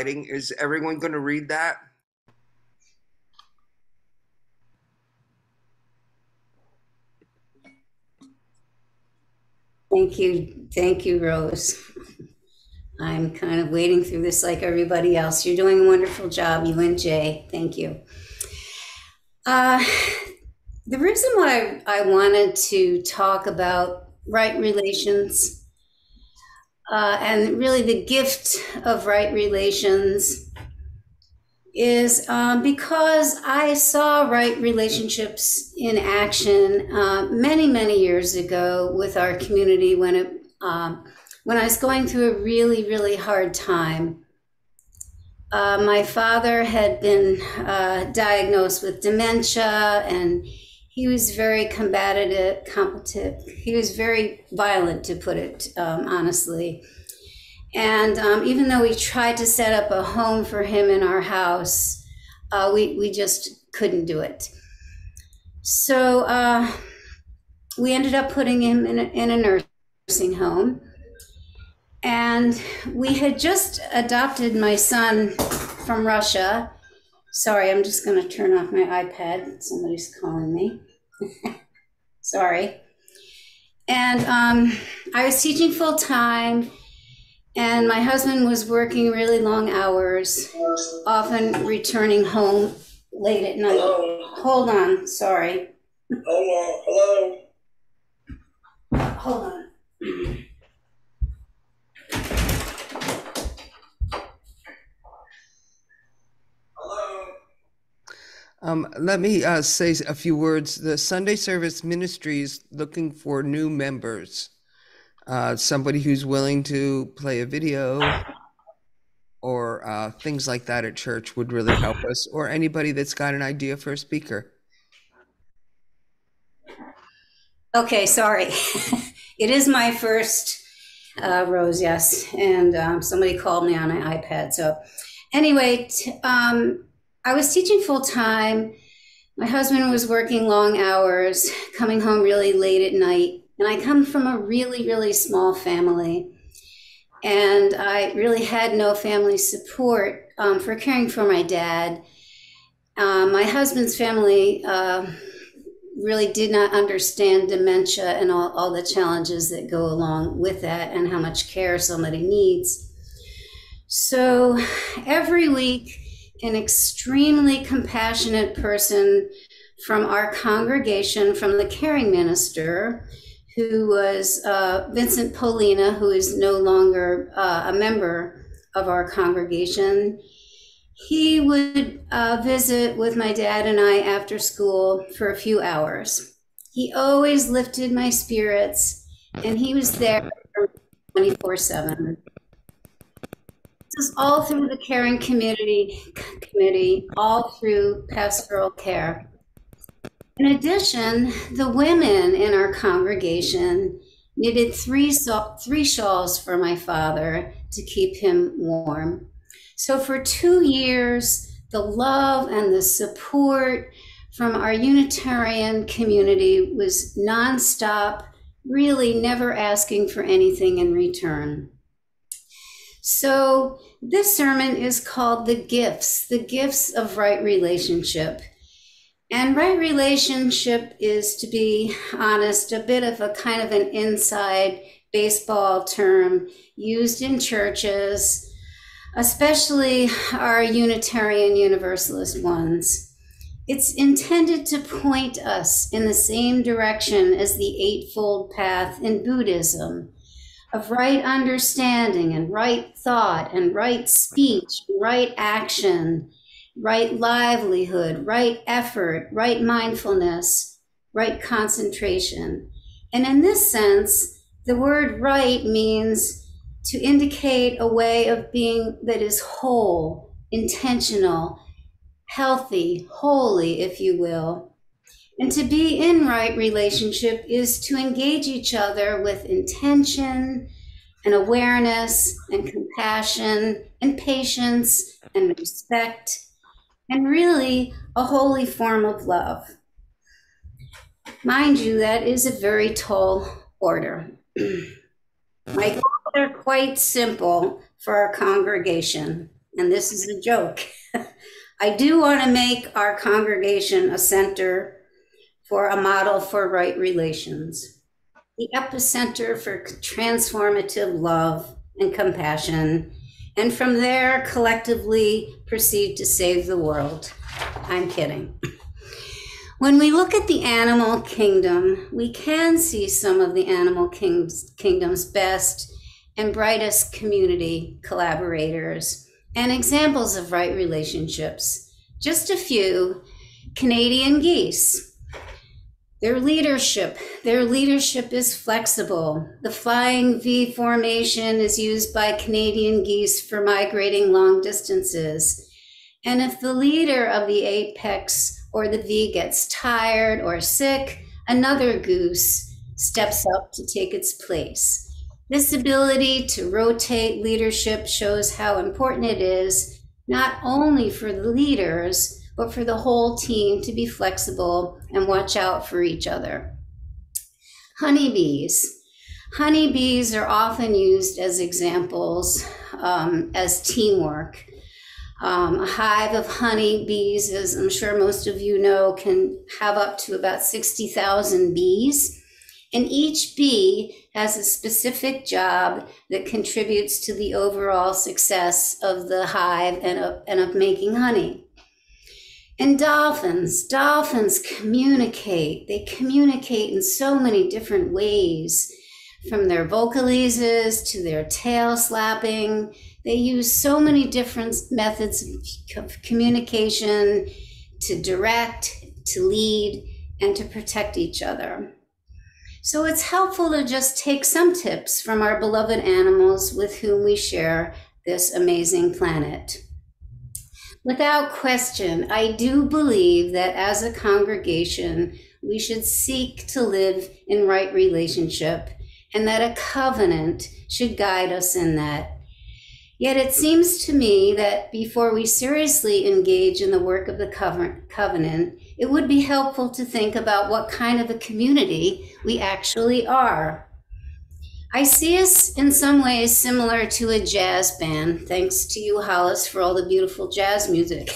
Is everyone going to read that? Thank you, Rose. I'm kind of wading through this like everybody else. You're doing a wonderful job, you and Jay. Thank you. The reason why I wanted to talk about right relations and really the gift of right relations is because I saw right relationships in action many, many years ago with our community when I was going through a really, really hard time. My father had been diagnosed with dementia, and he was very combative. He was very violent, to put it honestly. And even though we tried to set up a home for him in our house, we just couldn't do it. So we ended up putting him in a nursing home. And we had just adopted my son from Russia. Sorry, I'm just going to turn off my iPad. Somebody's calling me. Sorry. And I was teaching full time, and my husband was working really long hours, often returning home late at night. Hello? Hold on, sorry. Hold on, hello? Hold on. Let me say a few words. The Sunday Service Ministry is looking for new members. Somebody who's willing to play a video or things like that at church would really help us, or anybody that's got an idea for a speaker. Okay, sorry. It is my first, Rose, yes. And somebody called me on an iPad. So anyway, I was teaching full time. My husband was working long hours, coming home really late at night. And I come from a really, really small family. And I really had no family support for caring for my dad. My husband's family really did not understand dementia and all the challenges that go along with that and how much care somebody needs. So every week, an extremely compassionate person from our congregation, from the caring minister, who was Vincent Polina, who is no longer a member of our congregation, he would visit with my dad and I after school for a few hours. He always lifted my spirits, and he was there 24/7. This is all through the caring committee, all through pastoral care. In addition, the women in our congregation knitted three shawls for my father to keep him warm. So for 2 years, the love and the support from our Unitarian community was nonstop, really never asking for anything in return. So this sermon is called the gifts of right relationship. And right relationship is, to be honest, a bit of a kind of an inside baseball term used in churches, especially our Unitarian Universalist ones. It's intended to point us in the same direction as the Eightfold Path in Buddhism, of right understanding and right thought and right speech, right action, right livelihood, right effort, right mindfulness, right concentration. And in this sense, the word right means to indicate a way of being that is whole, intentional, healthy, holy, if you will. And to be in right relationship is to engage each other with intention and awareness and compassion and patience and respect, and really a holy form of love. Mind you, that is a very tall order. My goals are quite simple for our congregation. and this is a joke. I do want to make our congregation a center for a model for right relations, the epicenter for transformative love and compassion, and from there collectively proceed to save the world. I'm kidding. When we look at the animal kingdom, we can see some of the animal kingdom's best and brightest community collaborators and examples of right relationships. Just a few: Canadian geese. Their leadership is flexible. The flying V formation is used by Canadian geese for migrating long distances. And if the leader of the apex or the V gets tired or sick, another goose steps up to take its place. This ability to rotate leadership shows how important it is, not only for the leaders, but for the whole team to be flexible and watch out for each other. Honeybees. Honeybees are often used as examples as teamwork. A hive of honeybees, as I'm sure most of you know, can have up to about 60,000 bees. And each bee has a specific job that contributes to the overall success of the hive and of making honey. And dolphins communicate. They communicate in so many different ways, from their vocalises to their tail slapping. They use so many different methods of communication to direct, to lead, and to protect each other. So it's helpful to just take some tips from our beloved animals with whom we share this amazing planet. Without question, I do believe that as a congregation, we should seek to live in right relationship, and that a covenant should guide us in that. Yet it seems to me that before we seriously engage in the work of the covenant, it would be helpful to think about what kind of a community we actually are. I see us in some ways similar to a jazz band, thanks to you, Hollis, for all the beautiful jazz music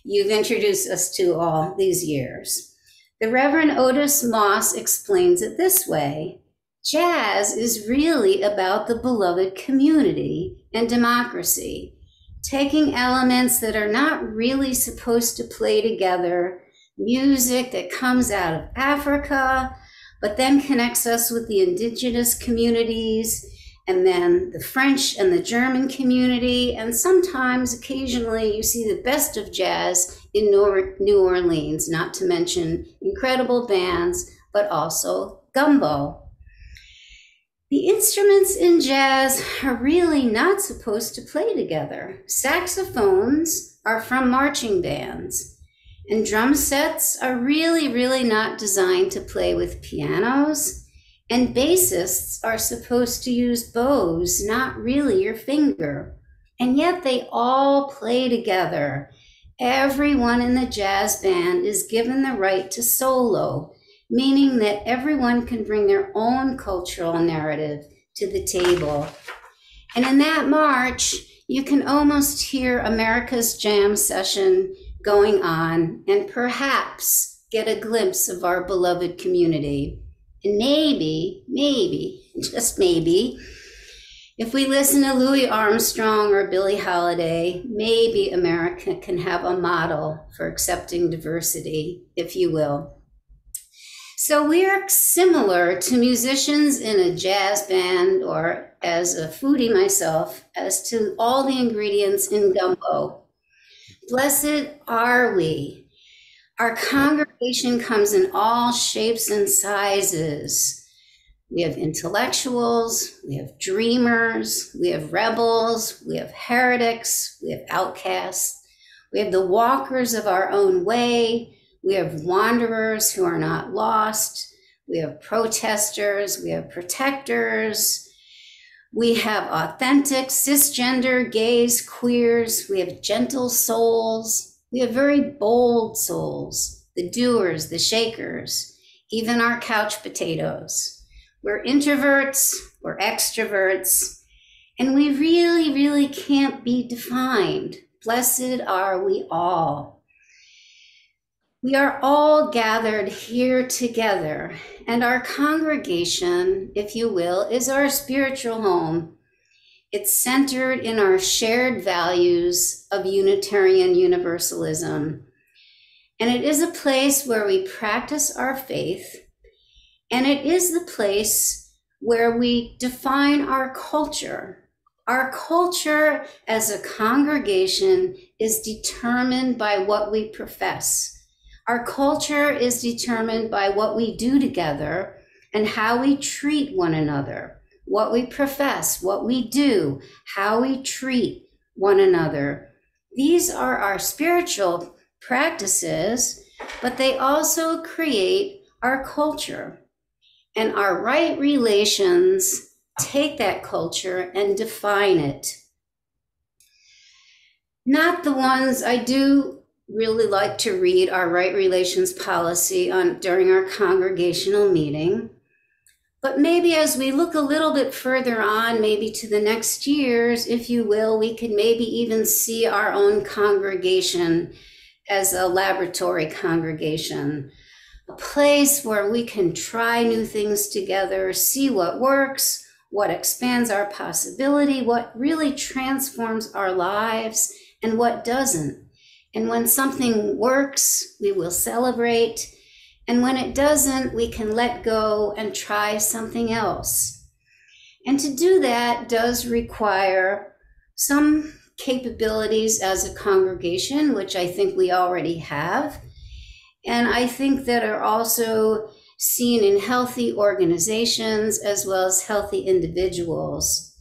you've introduced us to all these years. The Reverend Otis Moss explains it this way: jazz is really about the beloved community and democracy, taking elements that are not really supposed to play together, music that comes out of Africa, but then connects us with the indigenous communities, and then the French and the German community, and sometimes, occasionally, you see the best of jazz in New Orleans, not to mention incredible bands, but also gumbo. The instruments in jazz are really not supposed to play together. Saxophones are from marching bands, and drum sets are really not designed to play with pianos, and bassists are supposed to use bows, not really your finger. And yet they all play together. Everyone in the jazz band is given the right to solo, meaning that everyone can bring their own cultural narrative to the table. And in that march, you can almost hear America's jam session going on and perhaps get a glimpse of our beloved community. And maybe, just maybe, if we listen to Louis Armstrong or Billie Holiday, maybe America can have a model for accepting diversity, if you will. So we are similar to musicians in a jazz band, or as a foodie myself, as to all the ingredients in gumbo. Blessed are we. Our congregation comes in all shapes and sizes. We have intellectuals, we have dreamers, we have rebels, we have heretics, we have outcasts, we have the walkers of our own way, we have wanderers who are not lost, we have protesters, we have protectors, we have authentic cisgender gays, queers, we have gentle souls, we have very bold souls, the doers, the shakers, even our couch potatoes. We're introverts, we're extroverts, And we really, really can't be defined. Blessed are we all. We are all gathered here together, and our congregation, if you will, is our spiritual home. It's centered in our shared values of Unitarian Universalism. And it is a place where we practice our faith, and it is the place where we define our culture. Our culture as a congregation is determined by what we profess. Our culture is determined by what we do together and how we treat one another, what we profess, what we do, how we treat one another. These are our spiritual practices, but they also create our culture. And our right relations take that culture and define it. Not the ones I do really like to read our right relations policy during our congregational meeting. But maybe as we look a little bit further on, maybe to the next years, if you will, we could maybe even see our own congregation as a laboratory congregation, a place where we can try new things together, see what works, what expands our possibility, what really transforms our lives, and what doesn't. And when something works, we will celebrate. And when it doesn't, we can let go and try something else. And to do that does require some capabilities as a congregation, which I think we already have. And I think that are also seen in healthy organizations as well as healthy individuals.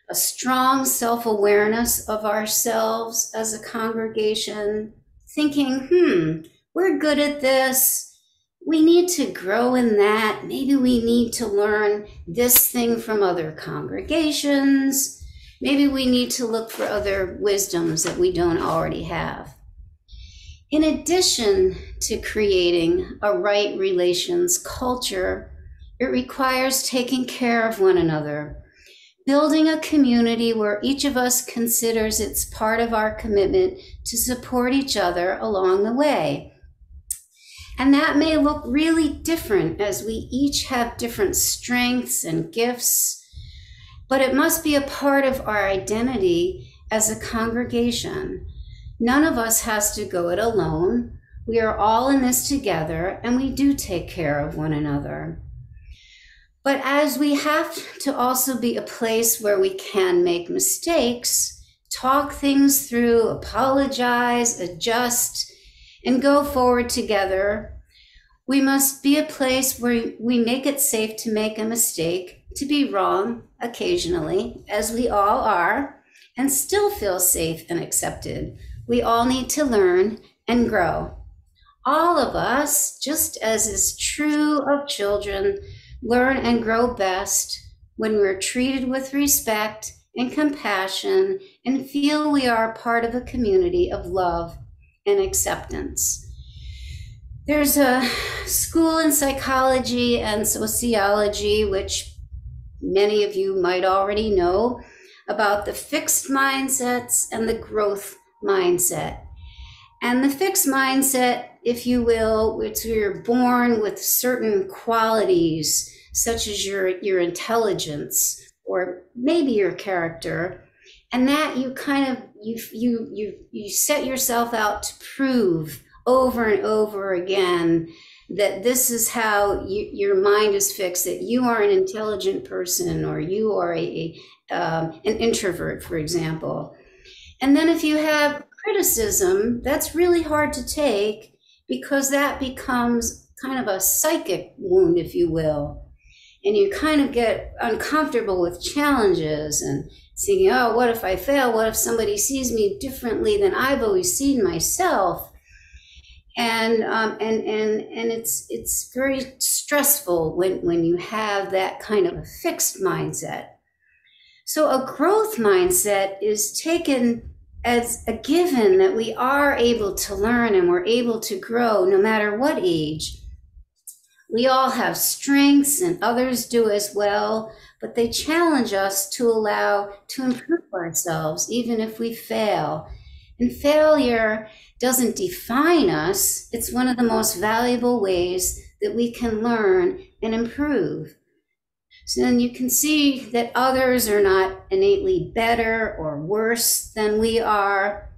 A strong self-awareness of ourselves as a congregation, thinking, we're good at this. We need to grow in that. Maybe we need to learn this thing from other congregations. Maybe we need to look for other wisdoms that we don't already have. In addition to creating a right relations culture, it requires taking care of one another, building a community where each of us considers it's part of our commitment to support each other along the way. And that may look really different as we each have different strengths and gifts, but it must be a part of our identity as a congregation. None of us has to go it alone. We are all in this together, and we do take care of one another. But as we have to also be a place where we can make mistakes, talk things through, apologize, adjust, and go forward together, we must be a place where we make it safe to make a mistake, to be wrong occasionally, as we all are, and still feel safe and accepted. We all need to learn and grow. All of us, just as is true of children, learn and grow best when we're treated with respect and compassion and feel we are part of a community of love and acceptance. There's a school in psychology and sociology, which many of you might already know, about the fixed mindsets and the growth mindset. And the fixed mindset, if you will, which you're born with certain qualities, such as your intelligence or maybe your character, and that you kind of you set yourself out to prove over and over again that this is how your mind is fixed, that you are an intelligent person or you are an introvert, for example. And then if you have criticism, that's really hard to take because that becomes kind of a psychic wound, if you will. And you kind of get uncomfortable with challenges and thinking, oh, what if I fail? What if somebody sees me differently than I've always seen myself? And it's very stressful when you have that kind of a fixed mindset. So a growth mindset is taken as a given that we are able to learn and we're able to grow no matter what age. We all have strengths and others do as well, but they challenge us to improve ourselves, even if we fail. And failure doesn't define us. It's one of the most valuable ways that we can learn and improve. So then you can see that others are not innately better or worse than we are.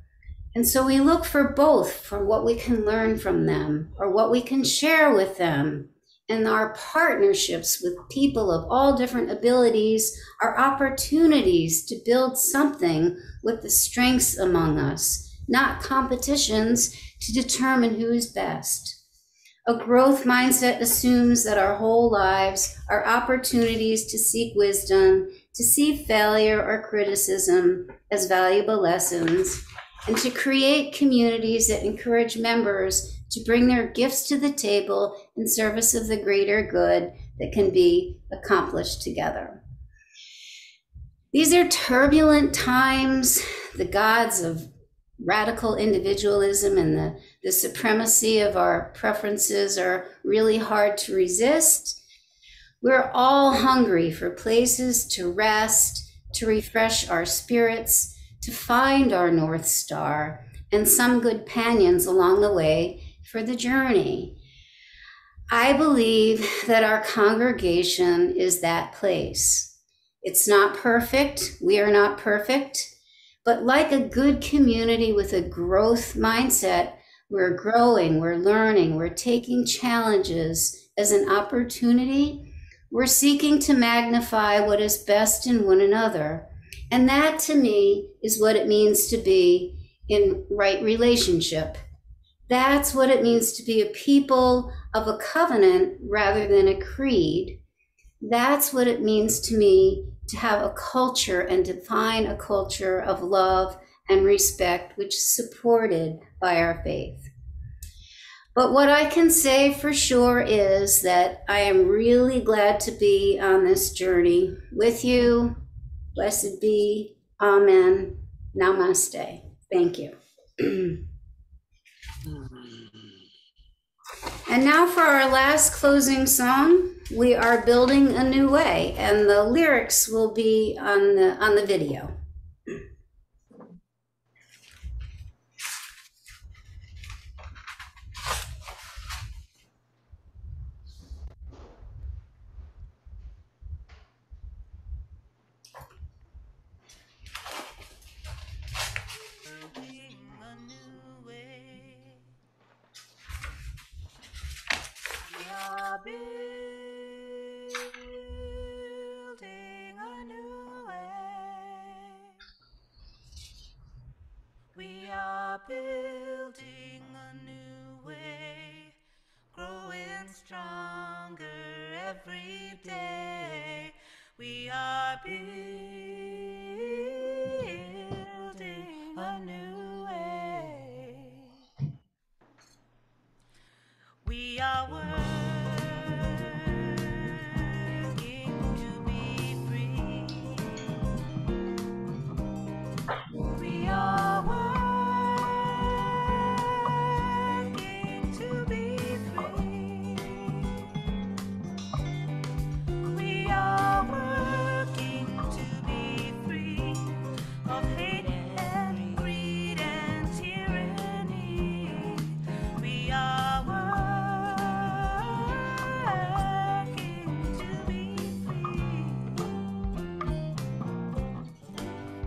And so we look for both, for what we can learn from them or what we can share with them. And our partnerships with people of all different abilities are opportunities to build something with the strengths among us, not competitions to determine who is best. A growth mindset assumes that our whole lives are opportunities to seek wisdom, to see failure or criticism as valuable lessons, and to create communities that encourage members to bring their gifts to the table in service of the greater good that can be accomplished together. These are turbulent times. The gods of radical individualism and the supremacy of our preferences are really hard to resist. We're all hungry for places to rest, to refresh our spirits, to find our North Star, and some good companions along the way for the journey. I believe that our congregation is that place. It's not perfect. We are not perfect. But like a good community with a growth mindset, we're growing, we're learning, we're taking challenges as an opportunity. We're seeking to magnify what is best in one another. And that, to me, is what it means to be in right relationship. That's what it means to be a people of a covenant rather than a creed. That's what it means to me to have a culture and define a culture of love and respect, which is supported by our faith. But what I can say for sure is that I am really glad to be on this journey with you. Blessed be. Amen. Namaste. Thank you. And now for our last closing song, we are building a new way, and the lyrics will be on the video. Building a new way, growing stronger every day. We are building a new way. We are working to be free. We are working to be free. We are working to be free of hate and greed and tyranny. We are working to be free.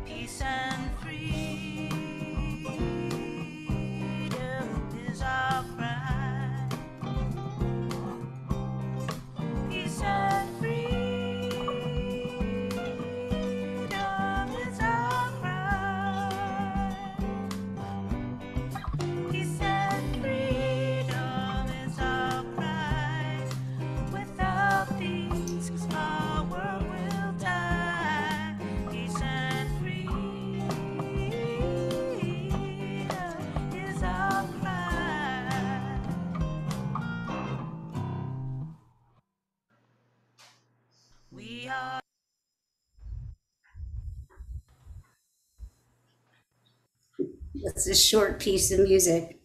Peace and freedom is our cry. Peace and freedom is our cry. Peace and freedom is our cry. Without these, our world will die. Peace and freedom is our cry. We are That's a short piece of music.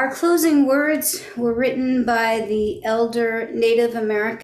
Our closing words were written by the elder Native American